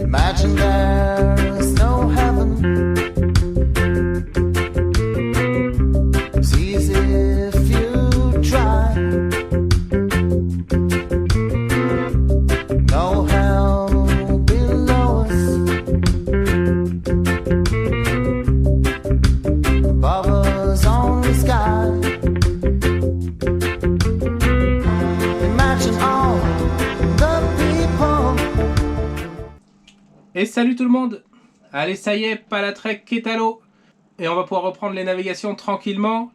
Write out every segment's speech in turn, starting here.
Imagine there's no heaven. It's easy if you try. No hell below us. Above us only sky. Imagine all the people. Et salut tout le monde! Allez, ça y est, Palatrek est à l'eau! Et on va pouvoir reprendre les navigations tranquillement.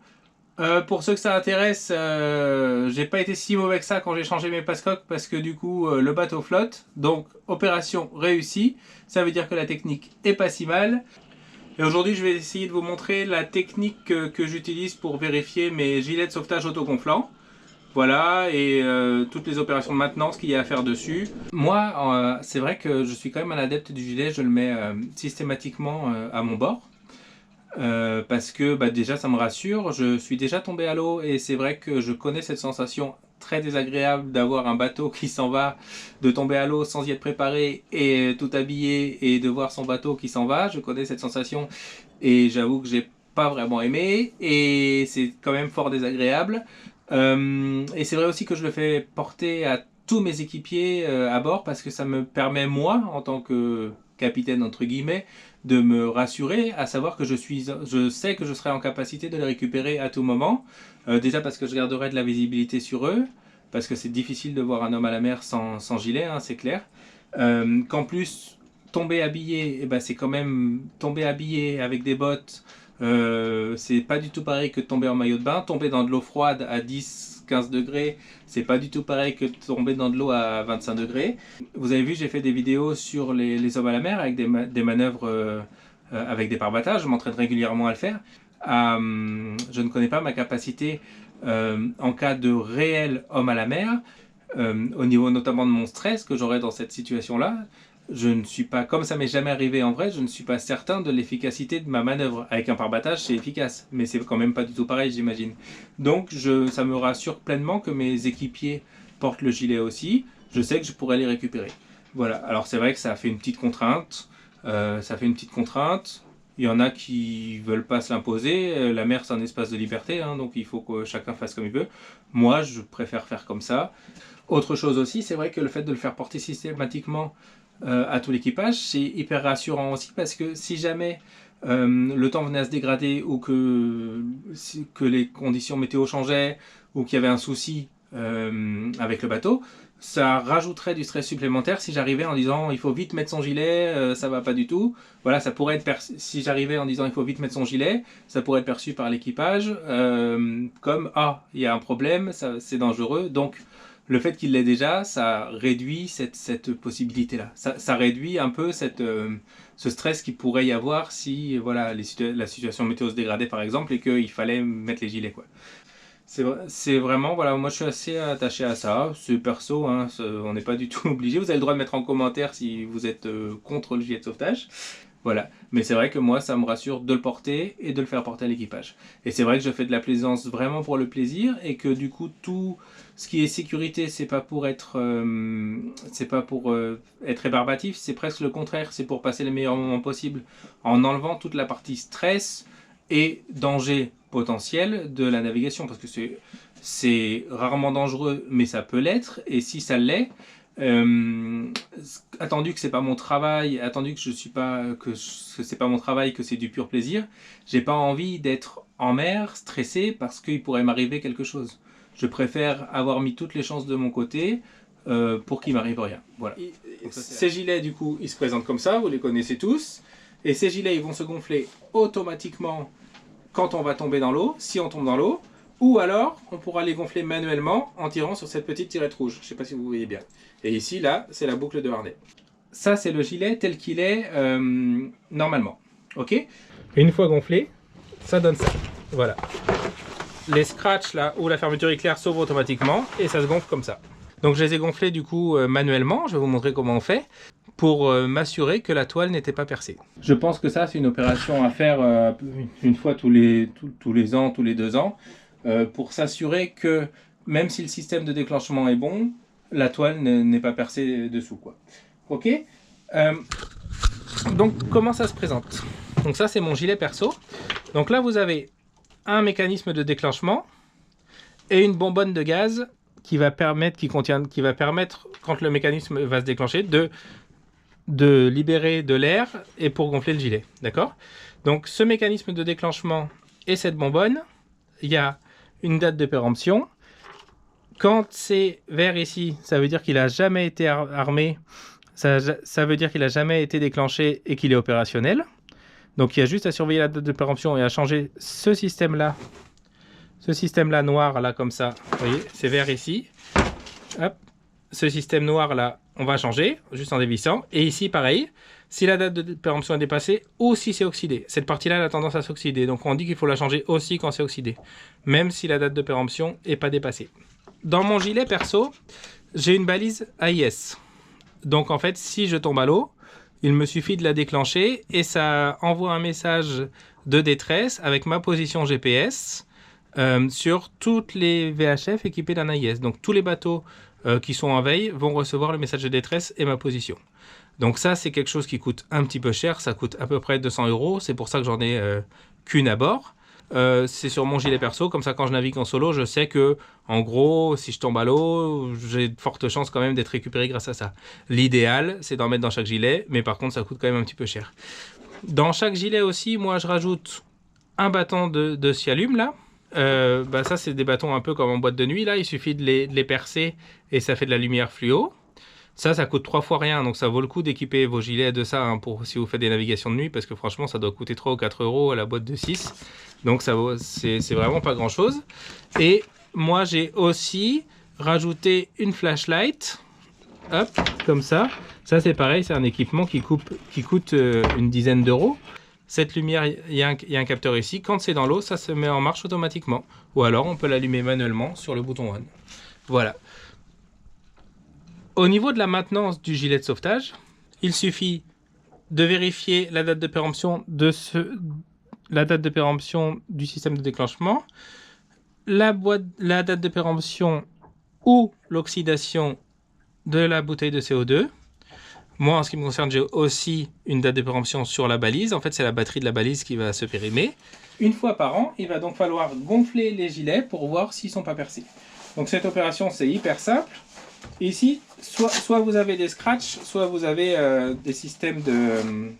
Pour ceux que ça intéresse, j'ai pas été si mauvais que ça quand j'ai changé mes passecoques parce que du coup le bateau flotte. Donc opération réussie, ça veut dire que la technique est pas si mal. Et aujourd'hui je vais essayer de vous montrer la technique que j'utilise pour vérifier mes gilets de sauvetage autogonflants. Voilà, et toutes les opérations de maintenance qu'il y a à faire dessus. Moi, c'est vrai que je suis quand même un adepte du gilet, je le mets systématiquement à mon bord. Parce que déjà ça me rassure, je suis déjà tombé à l'eau et c'est vrai que je connais cette sensation très désagréable d'avoir un bateau qui s'en va, de tomber à l'eau sans y être préparé et tout habillé et de voir son bateau qui s'en va. Je connais cette sensation et j'avoue que j'ai pas vraiment aimé et c'est quand même fort désagréable. Et c'est vrai aussi que je le fais porter à tous mes équipiers à bord parce que ça me permet moi en tant que capitaine entre guillemets de me rassurer, à savoir que je sais que je serai en capacité de les récupérer à tout moment. Déjà parce que je garderai de la visibilité sur eux, parce que c'est difficile de voir un homme à la mer sans gilet, hein, c'est clair. Qu'en plus, tomber habillé, eh ben, c'est quand même tomber habillé avec des bottes, c'est pas du tout pareil que de tomber en maillot de bain. Tomber dans de l'eau froide à 10-15 degrés, c'est pas du tout pareil que de tomber dans de l'eau à 25 degrés. Vous avez vu, j'ai fait des vidéos sur les hommes à la mer avec des manœuvres avec des pare-battages. Je m'entraîne régulièrement à le faire. Je ne connais pas ma capacité en cas de réel homme à la mer, au niveau notamment de mon stress que j'aurai dans cette situation-là. Je ne suis pas, comme ça m'est jamais arrivé en vrai, je ne suis pas certain de l'efficacité de ma manœuvre. Avec un pare-battage, c'est efficace, mais c'est quand même pas du tout pareil, j'imagine. Donc ça me rassure pleinement que mes équipiers portent le gilet aussi. Je sais que je pourrais les récupérer. Voilà, alors c'est vrai que ça fait une petite contrainte. Il y en a qui veulent pas se l'imposer. La mer, c'est un espace de liberté, hein, donc il faut que chacun fasse comme il veut. Moi, je préfère faire comme ça. Autre chose aussi, c'est vrai que le fait de le faire porter systématiquement à tout l'équipage, c'est hyper rassurant aussi parce que si jamais le temps venait à se dégrader ou que les conditions météo changeaient ou qu'il y avait un souci avec le bateau, ça rajouterait du stress supplémentaire si j'arrivais en disant il faut vite mettre son gilet, ça va pas du tout. Voilà, ça pourrait être si j'arrivais en disant il faut vite mettre son gilet, ça pourrait être perçu par l'équipage comme ah, il y a un problème, c'est dangereux. Donc le fait qu'il l'ait déjà, ça réduit cette possibilité-là. Ça réduit un peu ce stress qu'il pourrait y avoir si voilà, la situation météo se dégradait par exemple et qu'il fallait mettre les gilets, quoi. C'est vraiment, voilà, moi je suis assez attaché à ça. C'est perso, hein, on n'est pas du tout obligé. Vous avez le droit de mettre en commentaire si vous êtes contre le gilet de sauvetage. Voilà, mais c'est vrai que moi ça me rassure de le porter et de le faire porter à l'équipage. Et c'est vrai que je fais de la plaisance vraiment pour le plaisir et que du coup tout ce qui est sécurité c'est pas pour être être rébarbatif, c'est presque le contraire, c'est pour passer les meilleurs moments possibles en enlevant toute la partie stress et danger potentiel de la navigation parce que c'est rarement dangereux mais ça peut l'être et si ça l'est, attendu que c'est pas mon travail, attendu que c'est pas mon travail, que c'est du pur plaisir, j'ai pas envie d'être en mer stressé parce qu'il pourrait m'arriver quelque chose. Je préfère avoir mis toutes les chances de mon côté pour qu'il m'arrive rien. Voilà. Ces gilets du coup ils se présentent comme ça, vous les connaissez tous, et ces gilets ils vont se gonfler automatiquement quand on va tomber dans l'eau, si on tombe dans l'eau, ou alors on pourra les gonfler manuellement en tirant sur cette petite tirette rouge. Je ne sais pas si vous voyez bien. Et ici, là, c'est la boucle de harnais. Ça, c'est le gilet tel qu'il est normalement. Ok? Et une fois gonflé, ça donne ça. Voilà. Les scratchs là où la fermeture éclair s'ouvre automatiquement et ça se gonfle comme ça. Donc je les ai gonflés du coup manuellement. Je vais vous montrer comment on fait pour m'assurer que la toile n'était pas percée. Je pense que ça, c'est une opération à faire une fois tous les ans, tous les 2 ans, pour s'assurer que même si le système de déclenchement est bon, la toile n'est pas percée dessous, quoi. Ok. Donc comment ça se présente? Donc ça c'est mon gilet perso. Donc là vous avez un mécanisme de déclenchement et une bonbonne de gaz qui va permettre, quand le mécanisme va se déclencher, de libérer de l'air et pour gonfler le gilet. D'accord? Donc ce mécanisme de déclenchement et cette bonbonne, il y a une date de péremption. Quand c'est vert ici, ça veut dire qu'il n'a jamais été armé. Ça veut dire qu'il n'a jamais été déclenché et qu'il est opérationnel. Donc il y a juste à surveiller la date de péremption et à changer ce système-là. Ce système-là noir, là, comme ça. Vous voyez, c'est vert ici. Hop. Ce système noir, là, on va changer, juste en dévissant. Et ici, pareil, si la date de péremption est dépassée ou si c'est oxydé. Cette partie-là, elle a tendance à s'oxyder. Donc on dit qu'il faut la changer aussi quand c'est oxydé. Même si la date de péremption n'est pas dépassée. Dans mon gilet perso, j'ai une balise AIS. Donc en fait, si je tombe à l'eau, il me suffit de la déclencher et ça envoie un message de détresse avec ma position GPS sur toutes les VHF équipées d'un AIS. Donc tous les bateaux qui sont en veille vont recevoir le message de détresse et ma position. Donc ça, c'est quelque chose qui coûte un petit peu cher. Ça coûte à peu près 200 €. C'est pour ça que j'en ai qu'une à bord. C'est sur mon gilet perso, comme ça quand je navigue en solo, je sais que en gros, si je tombe à l'eau, j'ai de fortes chances quand même d'être récupéré grâce à ça. L'idéal, c'est d'en mettre dans chaque gilet, mais par contre, ça coûte quand même un petit peu cher. Dans chaque gilet aussi, moi, je rajoute un bâton de Sialume, là. Ça, c'est des bâtons un peu comme en boîte de nuit, là. Il suffit de les percer et ça fait de la lumière fluo. Ça coûte 3 fois rien, donc ça vaut le coup d'équiper vos gilets de ça pour si vous faites des navigations de nuit, parce que franchement, ça doit coûter 3 ou 4 € à la boîte de 6. Donc c'est vraiment pas grand chose. Et moi, j'ai aussi rajouté une flashlight, hop, comme ça. Ça, c'est pareil, c'est un équipement qui coûte une dizaine d'euros. Cette lumière, il y a un capteur ici. Quand c'est dans l'eau, ça se met en marche automatiquement. Ou alors, on peut l'allumer manuellement sur le bouton on. Voilà. Au niveau de la maintenance du gilet de sauvetage, il suffit de vérifier la date de péremption du système de déclenchement, la date de péremption ou l'oxydation de la bouteille de CO2. Moi, en ce qui me concerne, j'ai aussi une date de péremption sur la balise. En fait, c'est la batterie de la balise qui va se périmer. Une fois par an, il va donc falloir gonfler les gilets pour voir s'ils ne sont pas percés. Donc cette opération, c'est hyper simple. Ici, soit vous avez des scratchs, soit vous avez des systèmes de...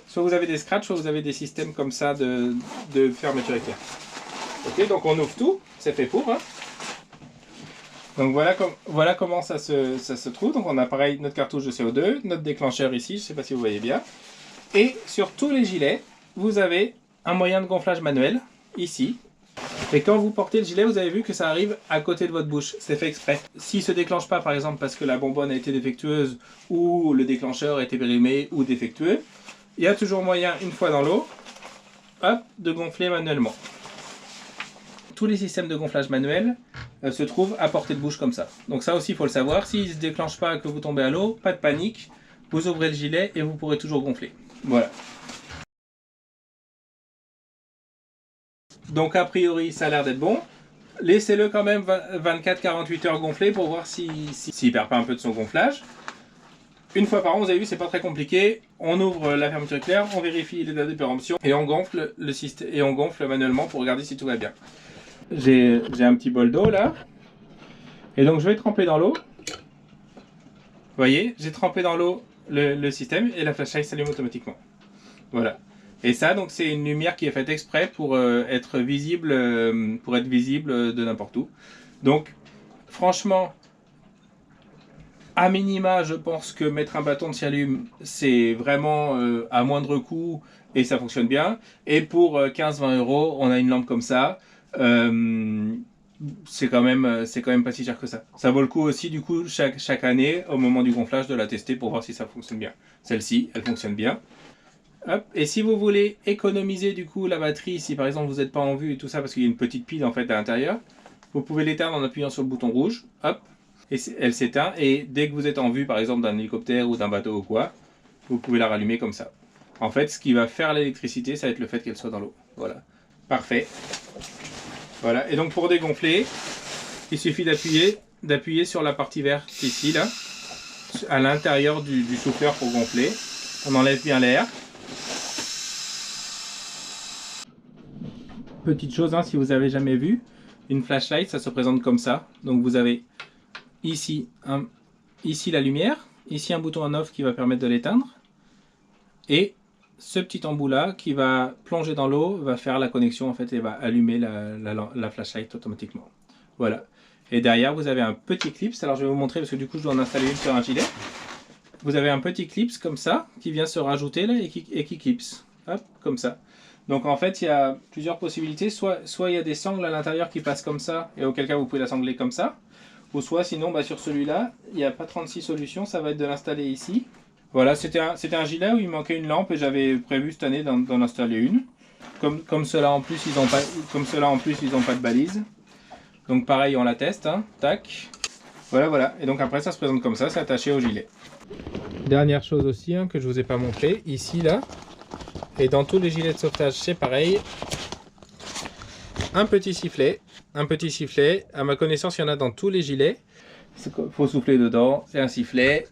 soit vous avez des scratchs, soit vous avez des systèmes comme ça de fermeture éclair. Ok, donc on ouvre tout, c'est fait pour. Hein. Donc voilà comment ça se trouve. Donc on a pareil notre cartouche de CO2, notre déclencheur ici, je ne sais pas si vous voyez bien. Et sur tous les gilets, vous avez un moyen de gonflage manuel, ici. Et quand vous portez le gilet, vous avez vu que ça arrive à côté de votre bouche. C'est fait exprès. S'il ne se déclenche pas, par exemple, parce que la bonbonne a été défectueuse ou le déclencheur a été périmé ou défectueux, il y a toujours moyen, une fois dans l'eau, hop, de gonfler manuellement. Tous les systèmes de gonflage manuel se trouvent à portée de bouche comme ça. Donc ça aussi, il faut le savoir. S'il ne se déclenche pas que vous tombez à l'eau, pas de panique. Vous ouvrez le gilet et vous pourrez toujours gonfler. Voilà. Donc a priori, ça a l'air d'être bon. Laissez-le quand même 24-48 heures gonfler pour voir s'il ne perd pas un peu de son gonflage. Une fois par an, vous avez vu, c'est pas très compliqué. On ouvre la fermeture éclair, on vérifie les dates de péremption et on gonfle le système et on gonfle manuellement pour regarder si tout va bien. J'ai un petit bol d'eau là. Et donc je vais tremper dans l'eau. Vous voyez, j'ai trempé dans l'eau le système et la flashlight s'allume automatiquement. Voilà. Et ça, donc, c'est une lumière qui est faite exprès pour être visible de n'importe où. Donc, franchement, à minima, je pense que mettre un bâton de Sialume, c'est vraiment à moindre coût et ça fonctionne bien. Et pour 15-20 €, on a une lampe comme ça. C'est quand même pas si cher que ça. Ça vaut le coup aussi, du coup, chaque année, au moment du gonflage, de la tester pour voir si ça fonctionne bien. Celle-ci, elle fonctionne bien. Hop. Et si vous voulez économiser du coup la batterie, si par exemple vous n'êtes pas en vue et tout ça parce qu'il y a une petite pile en fait à l'intérieur, vous pouvez l'éteindre en appuyant sur le bouton rouge, hop, et elle s'éteint et dès que vous êtes en vue par exemple d'un hélicoptère ou d'un bateau ou quoi, vous pouvez la rallumer comme ça. En fait, ce qui va faire l'électricité, ça va être le fait qu'elle soit dans l'eau. Voilà, parfait. Voilà, et donc pour dégonfler, il suffit d'appuyer sur la partie verte ici là. à l'intérieur du souffleur pour gonfler. On enlève bien l'air. Petite chose, hein, si vous avez jamais vu, une flashlight, ça se présente comme ça. Donc vous avez ici, ici la lumière, ici un bouton on-off qui va permettre de l'éteindre. Et ce petit embout là qui va plonger dans l'eau va faire la connexion en fait et va allumer la flashlight automatiquement. Voilà. Et derrière vous avez un petit clip. Alors je vais vous montrer parce que du coup je dois en installer une sur un gilet. Vous avez un petit clip comme ça qui vient se rajouter là et qui clipse. Hop, comme ça. Donc en fait il y a plusieurs possibilités. Soit il y a des sangles à l'intérieur qui passent comme ça et auquel cas vous pouvez la sangler comme ça. Ou soit sinon sur celui-là il n'y a pas 36 solutions. Ça va être de l'installer ici. Voilà, c'était un gilet où il manquait une lampe et j'avais prévu cette année d'en installer une. Comme ceux-là en plus ils n'ont pas de balise. Donc pareil on la teste, hein. Tac. Voilà. Et donc après ça se présente comme ça, c'est attaché au gilet. Dernière chose aussi hein, que je vous ai pas montré, ici là, et dans tous les gilets de sauvetage c'est pareil. Un petit sifflet, à ma connaissance il y en a dans tous les gilets. Il faut souffler dedans, c'est un sifflet.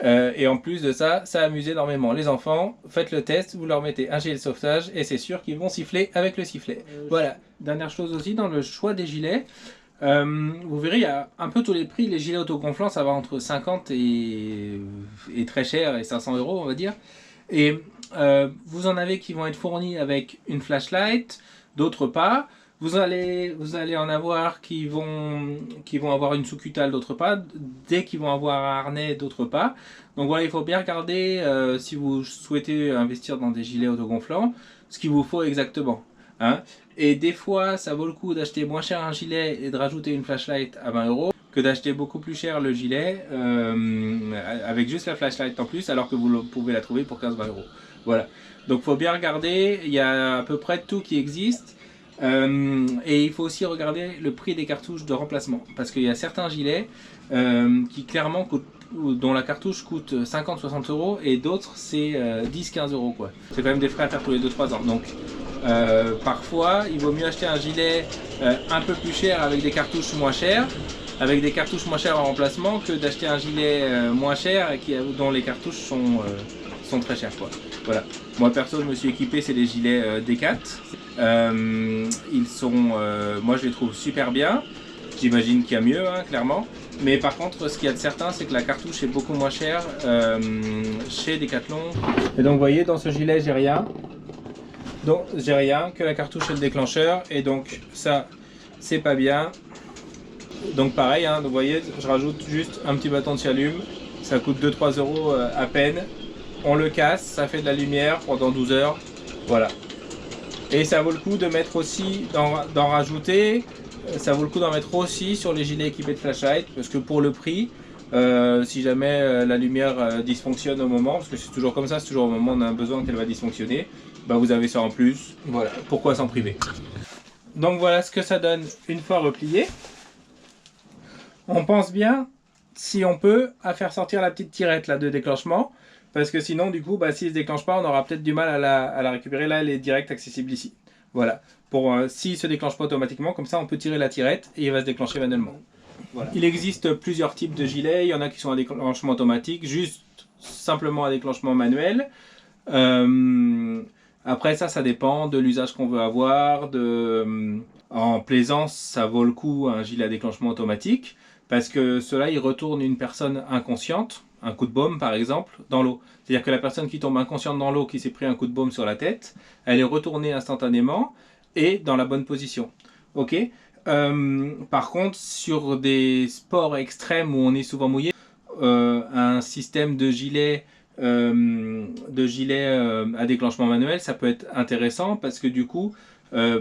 Et en plus de ça, ça amuse énormément les enfants. Faites le test, vous leur mettez un gilet de sauvetage et c'est sûr qu'ils vont siffler avec le sifflet. Voilà. Dernière chose aussi, dans le choix des gilets, vous verrez, il y a un peu tous les prix. Les gilets autogonflants, ça va entre 50 et très cher et 500 euros, on va dire. Et vous en avez qui vont être fournis avec une flashlight, d'autres pas. Vous allez en avoir qui vont avoir une sous-cutale, d'autres pas. Dès qu'ils vont avoir un harnais, d'autres pas. Donc voilà, il faut bien regarder si vous souhaitez investir dans des gilets autogonflants, ce qu'il vous faut exactement. Hein. Et des fois, ça vaut le coup d'acheter moins cher un gilet et de rajouter une flashlight à 20 euros que d'acheter beaucoup plus cher le gilet avec juste la flashlight en plus, alors que vous pouvez la trouver pour 15-20 euros. Voilà. Donc il faut bien regarder, il y a à peu près tout qui existe. Et il faut aussi regarder le prix des cartouches de remplacement parce qu'il y a certains gilets qui clairement coûtent, dont la cartouche coûte 50-60 euros et d'autres c'est 10-15 euros quoi. C'est quand même des frais à faire tous les 2-3 ans. Donc parfois il vaut mieux acheter un gilet un peu plus cher avec des cartouches moins chères, en remplacement, que d'acheter un gilet moins cher et dont les cartouches sont très chères quoi. Voilà. Moi perso je me suis équipé, c'est des gilets Decat. Ils sont, moi je les trouve super bien. J'imagine qu'il y a mieux, hein, clairement. Mais par contre, ce qu'il y a de certain, c'est que la cartouche est beaucoup moins chère chez Decathlon. Et donc, vous voyez, dans ce gilet, j'ai rien. Donc, j'ai rien, que la cartouche et le déclencheur. Et donc, ça, c'est pas bien. Donc, pareil, hein, donc, vous voyez, je rajoute juste un petit bâton de allume. Ça coûte 2-3 euros à peine. On le casse, ça fait de la lumière pendant 12 heures. Voilà. Et ça vaut le coup de mettre aussi, d'en rajouter, ça vaut le coup d'en mettre aussi sur les gilets équipés de flashlight, parce que pour le prix, si jamais la lumière dysfonctionne au moment, parce que c'est toujours comme ça, c'est toujours au moment où on a besoin qu'elle va dysfonctionner, bah vous avez ça en plus, voilà, pourquoi s'en priver. Donc voilà ce que ça donne une fois replié. On pense bien, si on peut, à faire sortir la petite tirette là de déclenchement. Parce que sinon, du coup, s'il ne se déclenche pas, on aura peut-être du mal à la récupérer. Là, elle est direct accessible ici. Voilà. S'il ne se déclenche pas automatiquement, comme ça, on peut tirer la tirette et il va se déclencher manuellement. Voilà. Il existe plusieurs types de gilets. Il y en a qui sont à déclenchement automatique, juste simplement à déclenchement manuel. Après, ça dépend de l'usage qu'on veut avoir. En plaisance, ça vaut le coup un gilet à déclenchement automatique. Parce que cela, il retourne une personne inconsciente, un coup de baume par exemple, dans l'eau. C'est-à-dire que la personne qui tombe inconsciente dans l'eau, qui s'est pris un coup de baume sur la tête, elle est retournée instantanément et dans la bonne position. Ok. Par contre, sur des sports extrêmes où on est souvent mouillé, un système de gilet à déclenchement manuel, ça peut être intéressant parce que du coup,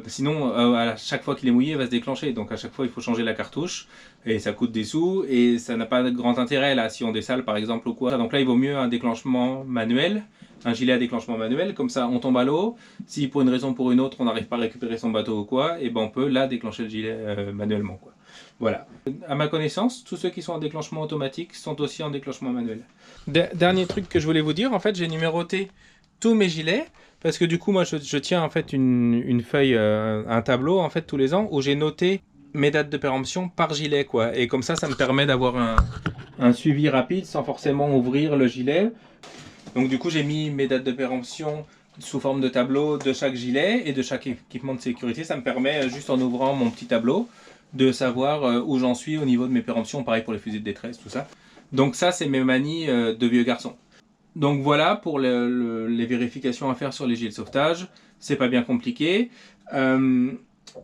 sinon à chaque fois qu'il est mouillé il va se déclencher, donc à chaque fois il faut changer la cartouche et ça coûte des sous et ça n'a pas de grand intérêt là si on dessale par exemple ou quoi. Donc là il vaut mieux un déclenchement manuel, un gilet à déclenchement manuel, comme ça on tombe à l'eau, si pour une raison ou pour une autre on n'arrive pas à récupérer son bateau ou quoi, et ben on peut là déclencher le gilet manuellement quoi. Voilà. À ma connaissance, tous ceux qui sont en déclenchement automatique sont aussi en déclenchement manuel. Dernier truc que je voulais vous dire, en fait j'ai numéroté tous mes gilets. Parce que du coup, moi, je tiens en fait une feuille, un tableau en fait tous les ans où j'ai noté mes dates de péremption par gilet, quoi. Et comme ça me permet d'avoir un suivi rapide sans forcément ouvrir le gilet. Donc du coup j'ai mis mes dates de péremption sous forme de tableau de chaque gilet et de chaque équipement de sécurité. Ça me permet, juste en ouvrant mon petit tableau, de savoir où j'en suis au niveau de mes péremptions. Pareil pour les fusées de détresse, tout ça. Donc ça, c'est mes manies de vieux garçon. Donc voilà pour les vérifications à faire sur les gilets de sauvetage. C'est pas bien compliqué.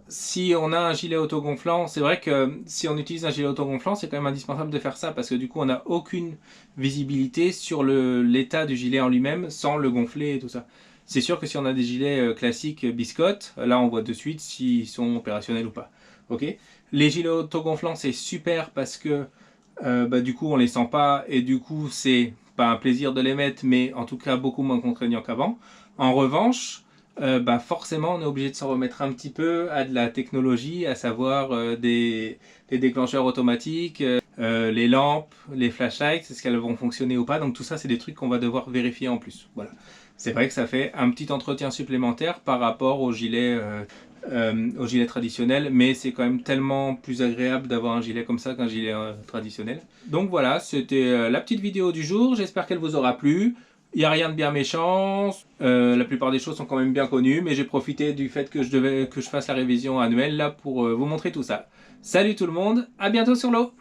Si on a un gilet autogonflant, c'est vrai que si on utilise un gilet autogonflant, c'est quand même indispensable de faire ça parce que du coup, on n'a aucune visibilité sur l'état du gilet en lui-même sans le gonfler et tout ça. C'est sûr que si on a des gilets classiques biscottes, là on voit de suite s'ils sont opérationnels ou pas. Ok. Les gilets autogonflants, c'est super parce que du coup on les sent pas et du coup c'est pas un plaisir de les mettre, mais en tout cas beaucoup moins contraignant qu'avant. En revanche, forcément on est obligé de s'en remettre un petit peu à de la technologie, à savoir des déclencheurs automatiques, les lampes, les flashlights, est-ce qu'elles vont fonctionner ou pas. Donc tout ça c'est des trucs qu'on va devoir vérifier en plus. Voilà. C'est vrai que ça fait un petit entretien supplémentaire par rapport au gilet traditionnel, mais c'est quand même tellement plus agréable d'avoir un gilet comme ça qu'un gilet traditionnel. Donc voilà, c'était la petite vidéo du jour, j'espère qu'elle vous aura plu. Il n'y a rien de bien méchant, la plupart des choses sont quand même bien connues, mais j'ai profité du fait que je fasse la révision annuelle là pour vous montrer tout ça. Salut tout le monde, à bientôt sur l'eau!